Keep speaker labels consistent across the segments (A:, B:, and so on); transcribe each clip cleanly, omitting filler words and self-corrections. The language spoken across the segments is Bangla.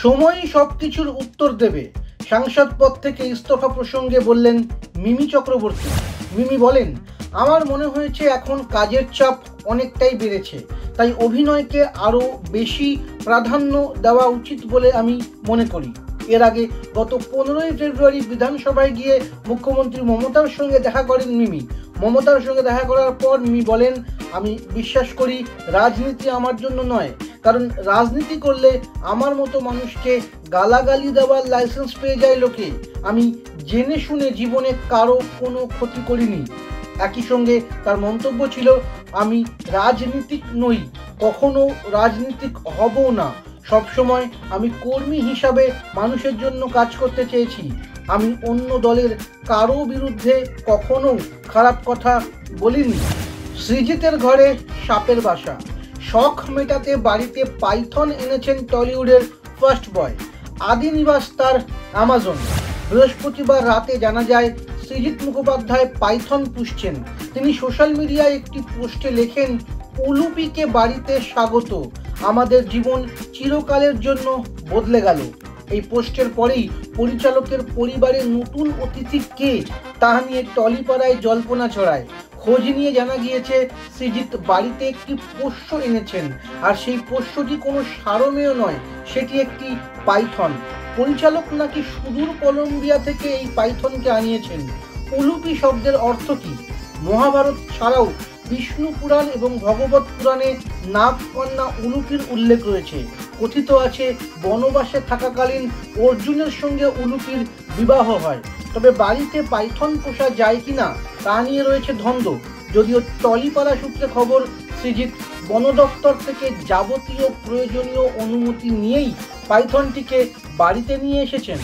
A: সময়ই সবকিছুর উত্তর দেবে। সাংসদ পদ থেকে ইস্তফা প্রসঙ্গে বললেন মিমি চক্রবর্তী। মিমি বলেন, আমার মনে হয়েছে এখন কাজের চাপ অনেকটাই বেড়েছে, তাই অভিনয়কে আরও বেশি প্রাধান্য দেওয়া উচিত বলে আমি মনে করি। এর আগে গত 15ই ফেব্রুয়ারি বিধানসভায় গিয়ে মুখ্যমন্ত্রী মমতার সঙ্গে দেখা করেন মিমি। মমতার সঙ্গে দেখা করার পর মিমি বলেন, আমি বিশ্বাস করি রাজনীতি আমার জন্য নয়, কারণ রাজনীতি করলে আমার মতো মানুষকে গালাগালি দেওয়ার লাইসেন্স পেয়ে যায় লোকে। আমি জেনে শুনে জীবনে কারো কোনো ক্ষতি করিনি। একই সঙ্গে তার মন্তব্য ছিল, আমি রাজনীতিক নই, কখনো রাজনীতিক হবও না। সবসময় আমি কর্মী হিসাবে মানুষের জন্য কাজ করতে চেয়েছি। আমি অন্য দলের কারো বিরুদ্ধে কখনো খারাপ কথা বলিনি। সৃজিতের ঘরে সাপের বাসা, শখ মেটাতে বাড়িতে পাইথন এনেছেন টলিউডের ফার্স্ট বয়। আদি নিবাস তার অ্যামাজন। বৃহস্পতিবার রাতে জানা যায় সৃজিত মুখোপাধ্যায় পাইথন পুষছেন। তিনি সোশ্যাল মিডিয়ায় একটি পোস্টে লেখেন, উলুপিকে বাড়িতে স্বাগত, আমাদের জীবন চিরকালের জন্য বদলে গেল। এই পোস্টের পরেই পরিচালকের পরিবারের নতুন অতিথি কে তা নিয়ে টলিপাড়ায় জল্পনা ছড়ায়। খোঁজ নিয়ে জানা গিয়েছে সৃজিত বাড়িতে একটি পোষ্য এনেছেন, আর সেই পোষ্যটি কোনো সারমেয় নয়, সেটি একটি পাইথন। পরিচালক নাকি সুদূর কলম্বিয়া থেকে এই পাইথনকে আনিয়েছেন। উলুপি শব্দের অর্থ কি? মহাভারত ছাড়াও বিষ্ণু পুরাণ এবং ভগবত পুরাণে নাগকন্যা উলুপির উল্লেখ রয়েছে। কথিত আছে বনবাসে থাকাকালীন অর্জুনের সঙ্গে উলুপির বিবাহ হয়। তবে বাড়িতে পাইথন পোষা যায় কিনা তা নিয়ে রয়েছে দ্বন্দ্ব। যদিও টলিপাড়া সূত্রে খবর, সৃজিত বন দপ্তর থেকে যাবতীয় প্রয়োজনীয় অনুমতি নিয়েই পাইথনটিকে বাড়িতে নিয়ে এসেছেন।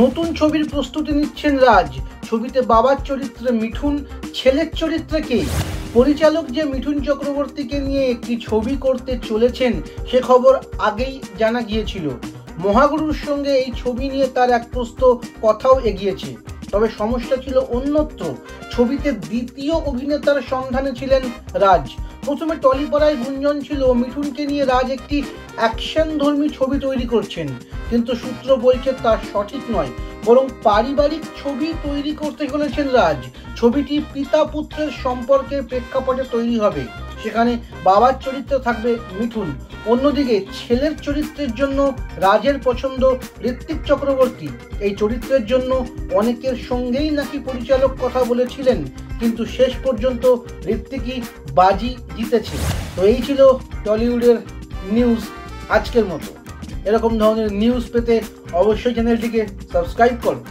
A: নতুন ছবির প্রস্তুতি নিচ্ছেন রাজ। ছবিতে বাবার চরিত্রে মিঠুন, ছেলের চরিত্রে কে? পরিচালক যে মিঠুন চক্রবর্তীকে নিয়ে একটি ছবি করতে চলেছেন সে খবর আগেই জানা গিয়েছিল। মহাগুরুর সঙ্গে এই ছবি নিয়ে তার এক প্রস্ত কথাও এগিয়েছে। তবে সমস্যা ছিল অন্যত্র। ছবিতে দ্বিতীয় অভিনেতার সন্ধানে ছিলেন রাজ। প্রথমে টলিপাড়ায় গুঞ্জন ছিল মিঠুনকে নিয়ে রাজ একটি অ্যাকশনধর্মী ছবি তৈরি করছেন, কিন্তু সূত্র বলছে তা সঠিক নয়, বরং পারিবারিক ছবি তৈরি করতে চলেছেন রাজ। ছবিটি পিতা পুত্রের সম্পর্কের প্রেক্ষাপটে তৈরি হবে, সেখানে বাবার চরিত্রে থাকবে মিঠুন। অন্যদিকে ছেলের চরিত্রের জন্য রাজের পছন্দ ঋত্বিক চক্রবর্তী। এই চরিত্রের জন্য অনেকের সঙ্গেই নাকি পরিচালক কথা বলেছিলেন, কিন্তু শেষ পর্যন্ত ঋত্বিকই বাজি জিতেছে। তো এই ছিল টলিউডের নিউজ আজকের মতো। এরকম ধরনের নিউজ পেতে অবশ্যই চ্যানেলটিকে সাবস্ক্রাইব করুন।